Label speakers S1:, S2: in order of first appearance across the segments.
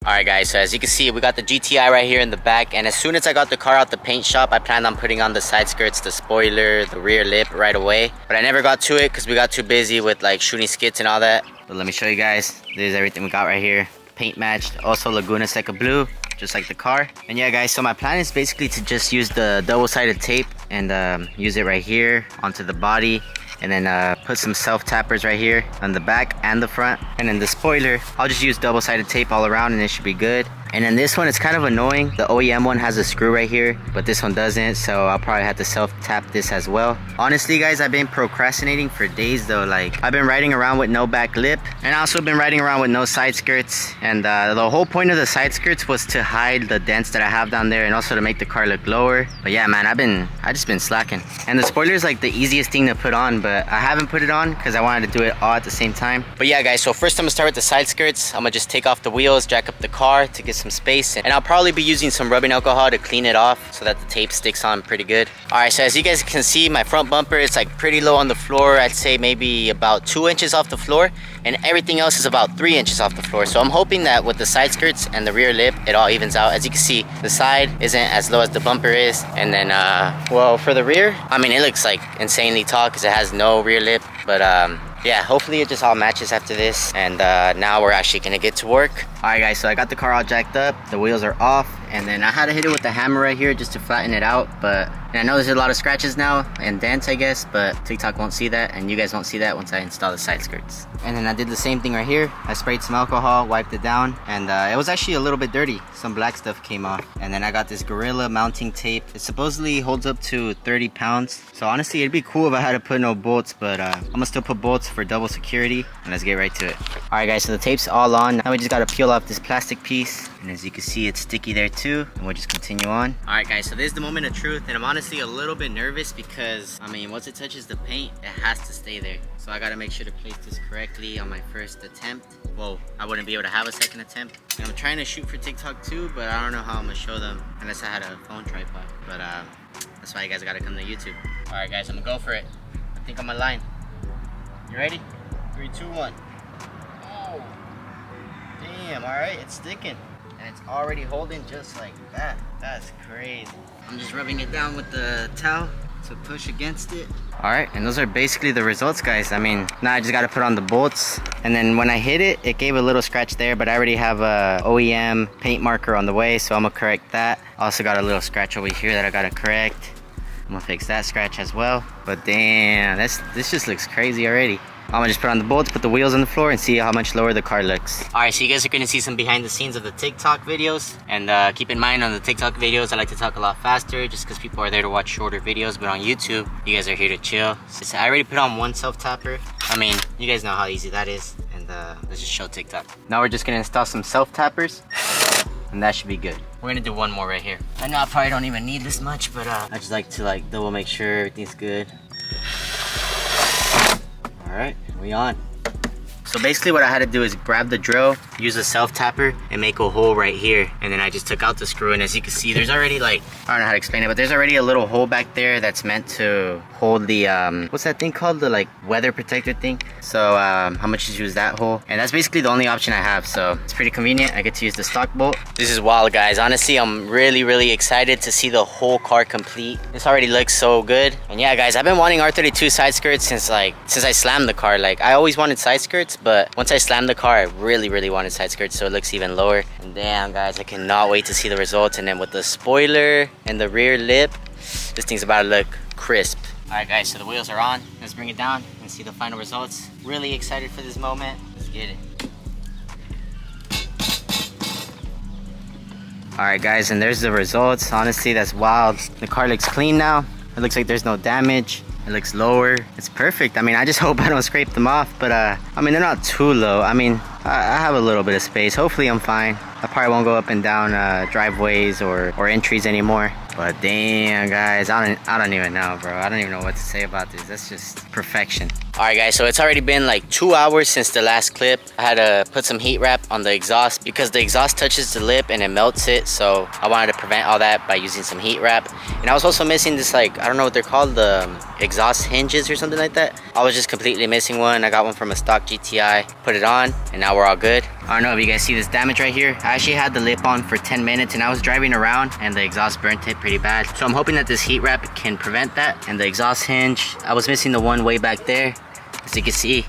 S1: Alright guys, so as you can see, we got the GTI right here in the back, and as soon as I got the car out the paint shop, I planned on putting on the side skirts, the spoiler, the rear lip right away. But I never got to it because we got too busy with like shooting skits and all that. But let me show you guys. This is everything we got right here. Paint matched, also Laguna Seca blue, just like the car. And yeah guys, so my plan is basically to just use the double-sided tape and use it right here onto the body, and then put some self-tappers right here on the back and the front. And then the spoiler, I'll just use double-sided tape all around and it should be good. And then this one, it's kind of annoying. The OEM one has a screw right here, but this one doesn't, so I'll probably have to self-tap this as well. Honestly guys, I've been procrastinating for days though. Like, I've been riding around with no back lip, and I also been riding around with no side skirts. And the whole point of the side skirts was to hide the dents that I have down there and also to make the car look lower. But yeah man, I just been slacking. And the spoiler is like the easiest thing to put on, but I haven't put it on because I wanted to do it all at the same time. But yeah guys, so first I'm gonna start with the side skirts. I'm gonna just take off the wheels, jack up the car to get some space, and I'll probably be using some rubbing alcohol to clean it off so that the tape sticks on pretty good. Alright, so as you guys can see, my front bumper is like pretty low on the floor. I'd say maybe about 2 inches off the floor, and everything else is about 3 inches off the floor. So I'm hoping that with the side skirts and the rear lip, it all evens out. As you can see, the side isn't as low as the bumper is, and then well, for the rear, I mean, it looks like insanely tall because it has no rear lip. But yeah, hopefully it just all matches after this, and now we're actually gonna get to work. Alright guys, so I got the car all jacked up, the wheels are off, and then I had to hit it with the hammer right here just to flatten it out. But and I know there's a lot of scratches now and dents, I guess, but TikTok won't see that, and you guys won't see that once I install the side skirts. And then I did the same thing right here. I sprayed some alcohol, wiped it down, and it was actually a little bit dirty. Some black stuff came off. And then I got this Gorilla mounting tape. It supposedly holds up to 30 pounds. So honestly, it'd be cool if I had to put no bolts, but I'm gonna still put bolts for double security, and let's get right to it. Alright guys, so the tape's all on. Now we just gotta peel off this plastic piece, and as you can see, it's sticky there too, and we'll just continue on. Alright guys, so this is the moment of truth, and I'm honestly a little bit nervous because, I mean, once it touches the paint, it has to stay there. So I gotta make sure to place this correctly on my first attempt. Well, I wouldn't be able to have a second attempt. And I'm trying to shoot for TikTok too, but I don't know how I'm gonna show them unless I had a phone tripod. But that's why you guys gotta come to YouTube. Alright guys, I'm gonna go for it. I think I'm aligned. You ready? 3, 2, 1. Oh, damn, alright, it's sticking. And it's already holding just like that. That's crazy. I'm just rubbing it down with the towel to push against it. Alright, and those are basically the results guys. I mean, now I just gotta put on the bolts, and then when I hit it, it gave a little scratch there, but I already have a OEM paint marker on the way, so I'm gonna correct that. Also got a little scratch over here that I gotta correct. I'm gonna fix that scratch as well. But damn, this just looks crazy already. I'm gonna just put on the bolts, put the wheels on the floor, and see how much lower the car looks. Alright, so you guys are gonna see some behind the scenes of the TikTok videos. And keep in mind, on the TikTok videos, I like to talk a lot faster just because people are there to watch shorter videos. But on YouTube, you guys are here to chill. So I already put on one self-tapper. I mean, you guys know how easy that is. And let's just show TikTok. Now we're just gonna install some self-tappers, and that should be good. We're gonna do one more right here. I know I probably don't even need this much, but I just like to double make sure everything's good. Alright, we on. So basically what I had to do is grab the drill, use a self-tapper, and make a hole right here. And then I just took out the screw, and as you can see, there's already I don't know how to explain it, but there's already a little hole back there that's meant to hold the, what's that thing called? The weather protector thing. So I'm gonna just use that hole. And that's basically the only option I have, so it's pretty convenient. I get to use the stock bolt. This is wild guys. Honestly, I'm really excited to see the whole car complete. This already looks so good. And yeah guys, I've been wanting R32 side skirts since I slammed the car. I always wanted side skirts, but once I slammed the car, I really wanted side skirts, so it looks even lower. And damn guys, I cannot wait to see the results. And then with the spoiler and the rear lip, this thing's about to look crisp. Alright guys, so the wheels are on. Let's bring it down and see the final results. Really excited for this moment. Let's get it. Alright guys, and there's the results. Honestly, that's wild. The car looks clean now. It looks like there's no damage. It looks lower. It's perfect. I mean, I just hope I don't scrape them off, but I mean, they're not too low. I mean, I have a little bit of space. Hopefully I'm fine. I probably won't go up and down driveways or entries anymore. But damn guys, I don't even know, bro. I don't even know what to say about this. That's just perfection. Alright guys, so it's already been 2 hours since the last clip. I had to put some heat wrap on the exhaust because the exhaust touches the lip and it melts it. So I wanted to prevent all that by using some heat wrap. And I was also missing this I don't know what they're called, the exhaust hinges or something like that. I was just completely missing one. I got one from a stock GTI, put it on, and now we're all good. I don't know if you guys see this damage right here. I actually had the lip on for 10 minutes and I was driving around and the exhaust burnt it pretty bad. So I'm hoping that this heat wrap can prevent that. And the exhaust hinge, I was missing the one way back there. As you can see,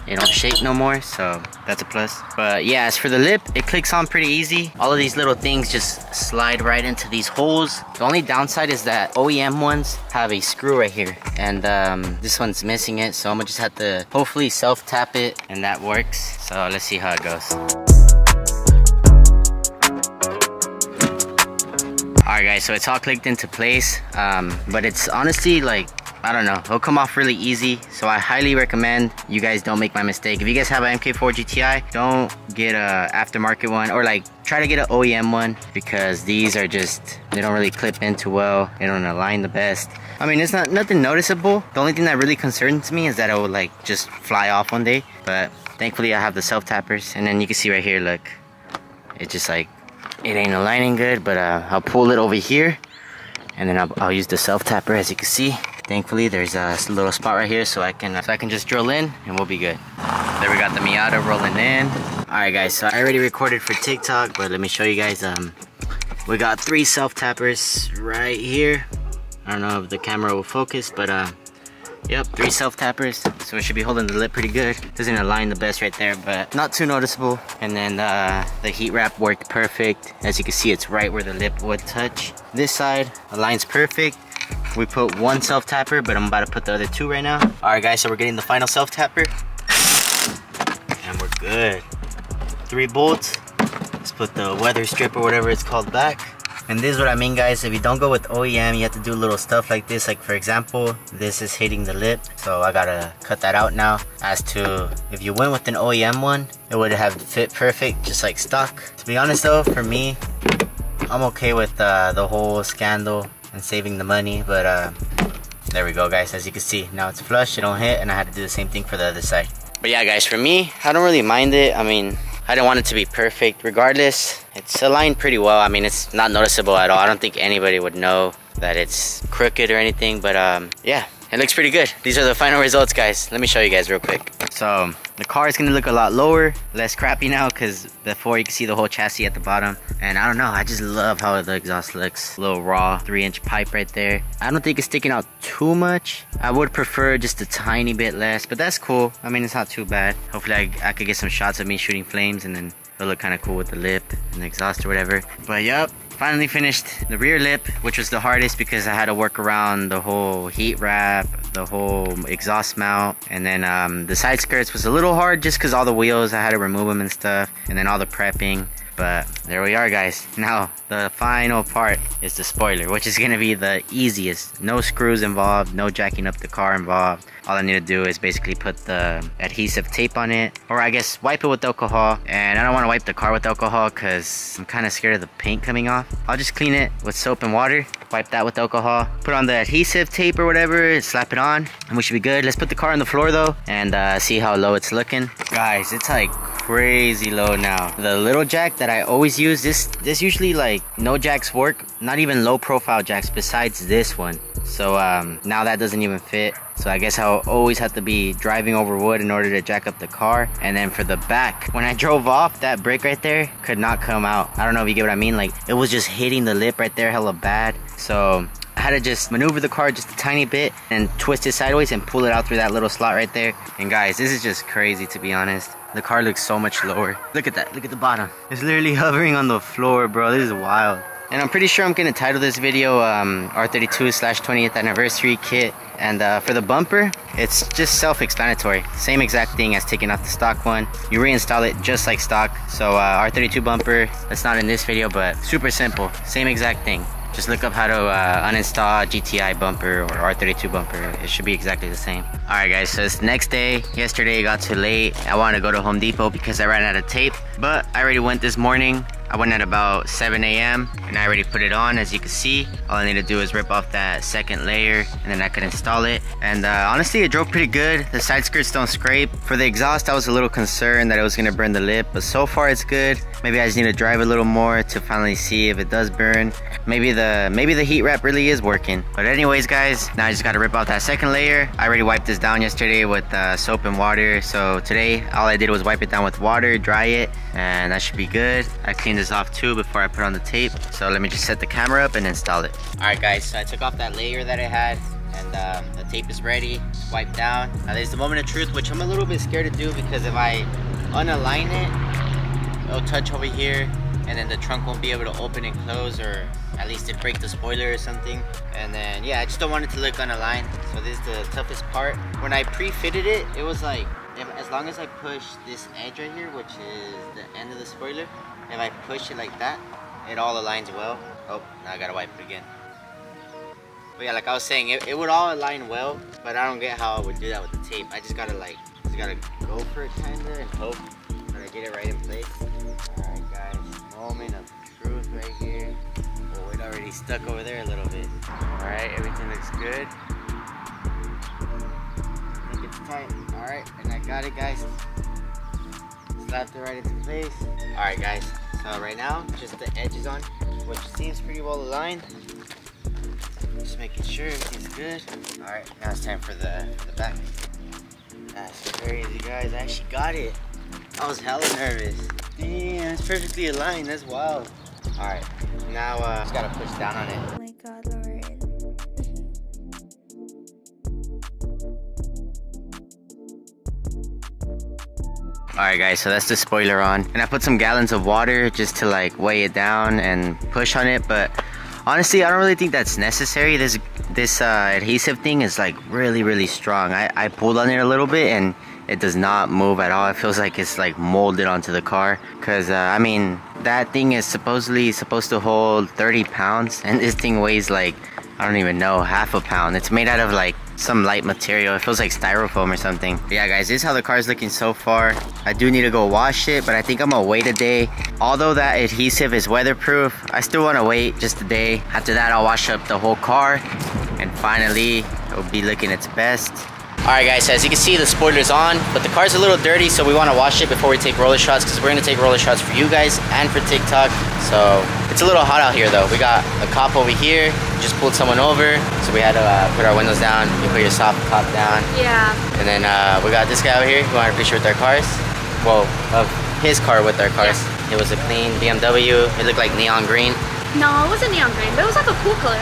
S1: it don't shake no more, so that's a plus. But yeah, as for the lip, it clicks on pretty easy. All of these little things just slide right into these holes. The only downside is that OEM ones have a screw right here, and this one's missing it, so I'm gonna just have to hopefully self-tap it, and that works. So let's see how it goes. Alright guys, so it's all clicked into place, but it's honestly like, I don't know, it'll come off really easy. So I highly recommend you guys don't make my mistake. If you guys have an MK4 GTI, don't get a aftermarket one, or like try to get an OEM one, because these are just, they don't really clip in too well. They don't align the best. I mean, it's nothing noticeable. The only thing that really concerns me is that it will like just fly off one day. But thankfully I have the self tappers, and then you can see right here, look, it just like, it ain't aligning good. But I'll pull it over here, and then I'll use the self tapper. As you can see, thankfully there's a little spot right here, so I can just drill in and we'll be good. There we got the Miata rolling in. Alright guys, so I already recorded for TikTok, but let me show you guys. We got 3 self tappers right here. I don't know if the camera will focus, but yep, 3 self tappers. So it should be holding the lip pretty good. Doesn't align the best right there, but not too noticeable. And then the heat wrap worked perfect. As you can see, it's right where the lip would touch. This side aligns perfect. We put 1 self tapper, but I'm about to put the other 2 right now. Alright guys, so we're getting the final self tapper, and we're good. 3 bolts. Let's put the weather strip or whatever it's called back. And this is what I mean, guys. If you don't go with OEM, you have to do little stuff like this. Like for example, this is hitting the lip, so I gotta cut that out now. As to if you went with an OEM one, it would have fit perfect, just like stock. To be honest though, for me, I'm okay with the whole scandal and saving the money. But there we go guys, as you can see, now it's flush, it don't hit, and I had to do the same thing for the other side. But yeah guys, for me, I don't really mind it. I mean, I didn't want it to be perfect. Regardless, it's aligned pretty well. I mean, it's not noticeable at all. I don't think anybody would know that it's crooked or anything, but yeah, it looks pretty good. These are the final results, guys. Let me show you guys real quick. So the car is gonna look a lot lower, less crappy now, because before you can see the whole chassis at the bottom. And I don't know, I just love how the exhaust looks. A little raw 3-inch pipe right there. I don't think it's sticking out too much. I would prefer just a tiny bit less, but that's cool. I mean, it's not too bad. Hopefully I could get some shots of me shooting flames, and then it'll look kind of cool with the lip and the exhaust or whatever. But yep, finally finished the rear lip, which was the hardest because I had to work around the whole heat wrap, the whole exhaust mount, and then the side skirts was a little hard just because all the wheels, I had to remove them and stuff, and then all the prepping. But there we are, guys. Now the final part is the spoiler, which is gonna be the easiest. No screws involved, no jacking up the car involved. All I need to do is basically put the adhesive tape on it, or I guess wipe it with alcohol. And I don't want to wipe the car with alcohol because I'm kind of scared of the paint coming off. I'll just clean it with soap and water, wipe that with alcohol, put on the adhesive tape or whatever, slap it on, and we should be good. Let's put the car on the floor though, and see how low it's looking. Guys, it's like crazy low now. The little jack that I always use, this usually like no jacks work, not even low profile jacks besides this one. So now that doesn't even fit. So I guess I'll always have to be driving over wood in order to jack up the car. And then for the back, when I drove off, that brake right there could not come out. I don't know if you get what I mean. Like, it was just hitting the lip right there hella bad. So I had to just maneuver the car just a tiny bit and twist it sideways and pull it out through that little slot right there. And guys, this is just crazy, to be honest. The car looks so much lower. Look at that, look at the bottom. It's literally hovering on the floor, bro. This is wild. And I'm pretty sure I'm gonna title this video R32/20th anniversary kit. And for the bumper, it's just self-explanatory. Same exact thing as taking off the stock one. You reinstall it just like stock. So R32 bumper, that's not in this video, but super simple. Same exact thing. Just look up how to uninstall GTI bumper or R32 bumper. It should be exactly the same. Alright guys, so it's the next day. Yesterday it got too late. I wanted to go to Home Depot because I ran out of tape. But I already went this morning. I went at about 7 a.m. and I already put it on. As you can see, all I need to do is rip off that second layer and then I can install it. And honestly, it drove pretty good. The side skirts don't scrape. For the exhaust, I was a little concerned that it was gonna burn the lip, but so far it's good. Maybe I just need to drive a little more to finally see if it does burn. Maybe the heat wrap really is working. But anyways, guys, now I just gotta rip off that second layer. I already wiped this down yesterday with soap and water. So today, all I did was wipe it down with water, dry it, and that should be good. I cleaned this off too before I put on the tape. So let me just set the camera up and install it. All right, guys, so I took off that layer that I had, and the tape is ready. It's wiped down. Now there's the moment of truth, which I'm a little bit scared to do because if I unalign it, it'll touch over here, and then the trunk won't be able to open and close, or at least it'd break the spoiler or something. And then yeah, I just don't want it to look unaligned. So this is the toughest part. When I pre-fitted it, it was like, as long as I push this edge right here, which is the end of the spoiler, if I push it like that, it all aligns well. Oh, now I gotta wipe it again. But yeah, like I was saying, it would all align well, but I don't get how I would do that with the tape. I just gotta go for it kinda and hope that I get it right in place. Alright guys, moment of truth right here. Oh, it already stuck over there a little bit. Alright, everything looks good. I think it's tight. Alright, and I got it, guys. Slapped it right into place. Alright guys, so right now, just the edges on, which seems pretty well aligned. Just making sure everything's good. Alright, now it's time for the back. That's crazy, guys. I actually got it. I was hella nervous. Damn, it's perfectly aligned. That's wild. Alright, now just gotta push down on it.
S2: Oh my god, Lord.
S1: Alright guys, so that's the spoiler on. And I put some gallons of water just to like weigh it down and push on it, but honestly, I don't really think that's necessary. This adhesive thing is like really strong. I pulled on it a little bit and it does not move at all. It feels like it's like molded onto the car. Cause I mean, that thing is supposedly supposed to hold 30 pounds and this thing weighs like, I don't even know, half a pound. It's made out of like some light material. It feels like styrofoam or something. But yeah guys, this is how the car is looking so far. I do need to go wash it, but I think I'm gonna wait a day. Although that adhesive is weatherproof, I still want to wait just a day. After that, I'll wash up the whole car and finally it'll be looking its best. Alright guys, so as you can see, the spoiler's on, but the car's a little dirty, so we want to wash it before we take roller shots, because we're going to take roller shots for you guys and for TikTok. So it's a little hot out here though. We got a cop over here, just pulled someone over, so we had to put our windows down. You put your soft top down.
S2: Yeah.
S1: And then we got this guy over here who wanted a picture with our cars. Well, of his car with our cars. Yeah. It was a clean BMW. It looked like neon green.
S2: No, it wasn't neon green, but it was like a cool color.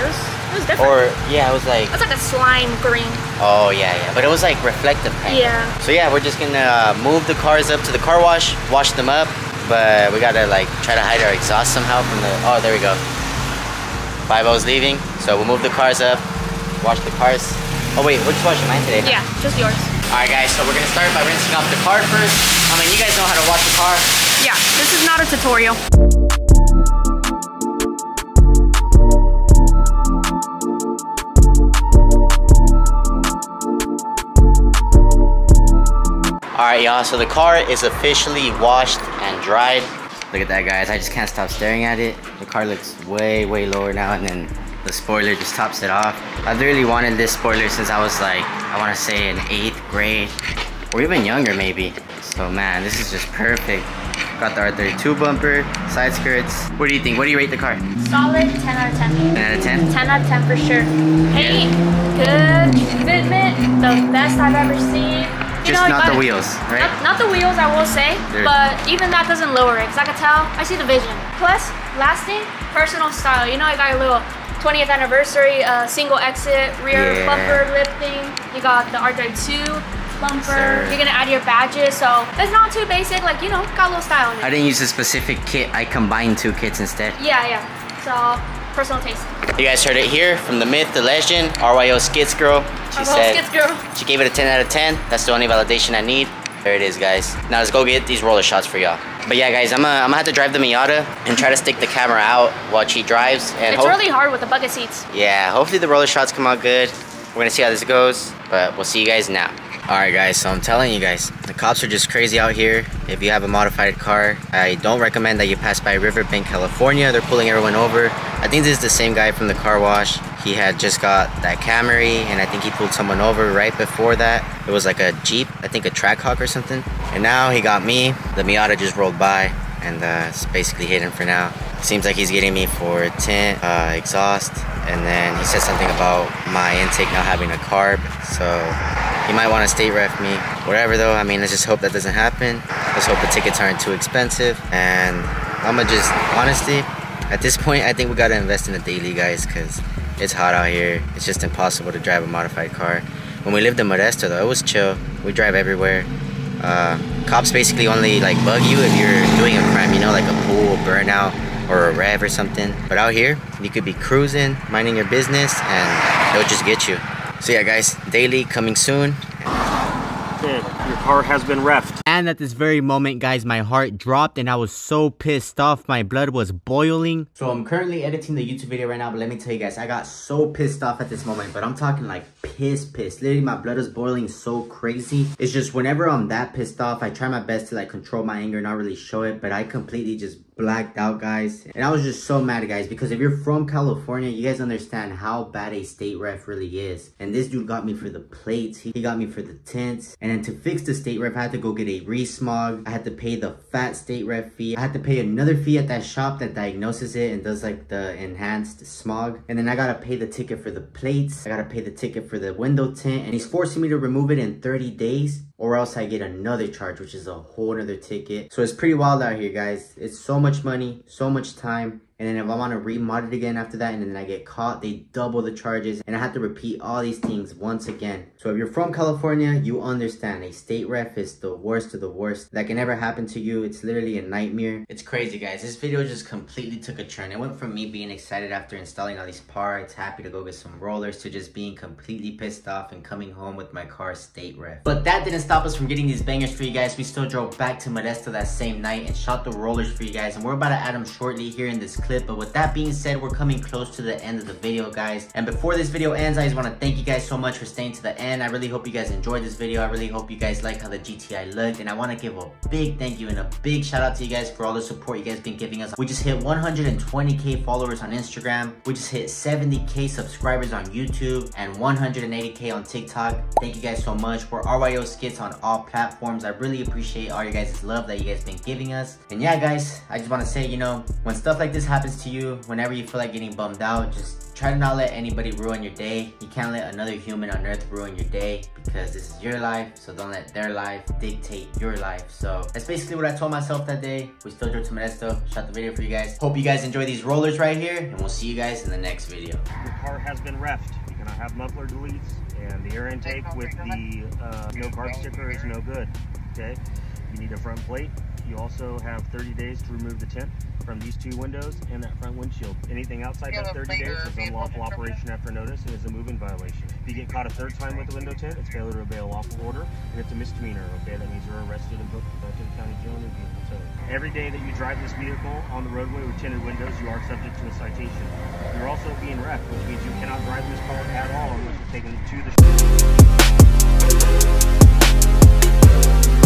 S2: It was different.
S1: Or yeah, it was like
S2: a slime green.
S1: Oh yeah, but it was like reflective kind of.
S2: Yeah.
S1: So yeah, we're just gonna move the cars up to the car wash them up, but we gotta like try to hide our exhaust somehow from the. Oh, there we go. 5-0's leaving, so we'll move the cars up, wash the cars. Oh wait, we're just washing mine today.
S2: Yeah, just yours.
S1: All right guys, so we're gonna start by rinsing off the car first. I mean, you guys know how to wash the car.
S2: Yeah, this is not a tutorial.
S1: Alright y'all, so the car is officially washed and dried. Look at that guys, I just can't stop staring at it. The car looks way lower now, and then the spoiler just tops it off. I've really wanted this spoiler since I was like, I want to say in 8th grade, or even younger maybe. So man, this is just perfect. Got the R32 bumper, side skirts. What do you think? What do you rate the car?
S2: Solid 10 out of 10.
S1: 10 out of 10?
S2: 10 out of 10 for sure. Paint, good. Fitment, the best I've ever seen.
S1: Just not the wheels, right?
S2: Not the wheels, I will say, but even that doesn't lower it, because I can tell, I see the vision. Plus, lasting, personal style. You know, I got a little 20th anniversary single exit rear bumper lip thing. You got the R32 bumper. You're gonna add your badges, so it's not too basic. Like, you know, got a little style in it.
S1: I didn't use a specific kit. I combined 2 kits instead.
S2: Yeah. So personal taste.
S1: You guys heard it here from the myth, the legend, RYO Skits Girl. She said she gave it a 10 out of 10. That's the only validation I need. There it is, guys. Now let's go get these roller shots for y'all. But yeah, guys, I'm gonna have to drive the Miata and try to stick the camera out while she drives. And
S2: it's really hard with the bucket seats.
S1: Yeah, hopefully the roller shots come out good. We're gonna see how this goes, but we'll see you guys now. Alright guys, so I'm telling you guys, the cops are just crazy out here. If you have a modified car, I don't recommend that you pass by Riverbank, California. They're pulling everyone over. I think this is the same guy from the car wash. He had just got that Camry, and I think he pulled someone over right before that. It was like a Jeep, I think a Trackhawk or something. And now he got me. The Miata just rolled by, and it's basically hidden for now. Seems like he's getting me for tint, exhaust, and then he said something about my intake not having a carb, so he might want to state ref me. Whatever though, I mean, let's just hope that doesn't happen. Let's hope the tickets aren't too expensive. And I'ma just, honestly, at this point, I think we gotta invest in a daily, guys, because it's hot out here. It's just impossible to drive a modified car. When we lived in Modesto though, it was chill. We drive everywhere. Cops basically only like bug you if you're doing a crime, you know, like a pool, burnout, or a rev or something. But out here, you could be cruising, minding your business, and they'll just get you. So yeah guys, daily coming soon.
S3: Okay, your car has been refed.
S1: And at this very moment, guys, my heart dropped and I was so pissed off. My blood was boiling. So I'm currently editing the YouTube video right now, but let me tell you guys, I got so pissed off at this moment, but I'm talking like pissed. Literally, my blood is boiling so crazy. It's just whenever I'm that pissed off, I try my best to like control my anger, not really show it, but I completely just blacked out, guys. And I was just so mad, guys, because if you're from California, you guys understand how bad a state ref really is. And this dude got me for the plates, he got me for the tints, and then to fix the state ref, I had to go get a resmog. I had to pay the fat state ref fee. I had to pay another fee at that shop that diagnoses it and does like the enhanced smog. And then I gotta pay the ticket for the plates, I gotta pay the ticket for the window tint, and he's forcing me to remove it in 30 days. Or else I get another charge, which is a whole nother ticket. So it's pretty wild out here, guys. It's so much money, so much time. And then if I want to remod it again after that and then I get caught, they double the charges. And I have to repeat all these things once again. So if you're from California, you understand a state ref is the worst of the worst. That can never happen to you. It's literally a nightmare. It's crazy, guys. This video just completely took a turn. It went from me being excited after installing all these parts, happy to go get some rollers, to just being completely pissed off and coming home with my car state ref. But that didn't stop us from getting these bangers for you guys. We still drove back to Modesto that same night and shot the rollers for you guys. And we're about to add them shortly here in this clip. But with that being said, we're coming close to the end of the video, guys. And before this video ends, I just want to thank you guys so much for staying to the end. I really hope you guys enjoyed this video. I really hope you guys like how the GTI looked. And I want to give a big thank you and a big shout out to you guys for all the support you guys been giving us. We just hit 120K followers on Instagram. We just hit 70K subscribers on YouTube and 180K on TikTok. Thank you guys so much. We're RYO Skits on all platforms. I really appreciate all you guys' love that you guys been giving us. And yeah, guys, I just want to say, you know, when stuff like this happens to you, whenever you feel like getting bummed out, just try to not let anybody ruin your day. You can't let another human on earth ruin your day, because this is your life, so don't let their life dictate your life. So that's basically what I told myself that day. We still drove to Modesto, shot the video for you guys. Hope you guys enjoy these rollers right here, and we'll see you guys in the next video.
S3: Your car has been refed. You're gonna have muffler deletes, and the air intake with the no carb sticker is no good. Okay, you need a front plate. You also have 30 days to remove the tint from these two windows and that front windshield. Anything outside that 30 days is unlawful operation after notice and is a moving violation. If you get caught a third time with the window tint, it's failure to obey a lawful order, and it's a misdemeanor. Okay, that means you're arrested and booked to the county jail and vehicle towed. Every day that you drive this vehicle on the roadway with tinted windows, you are subject to a citation. You're also being refed, which means you cannot drive this car at all unless you're taken to the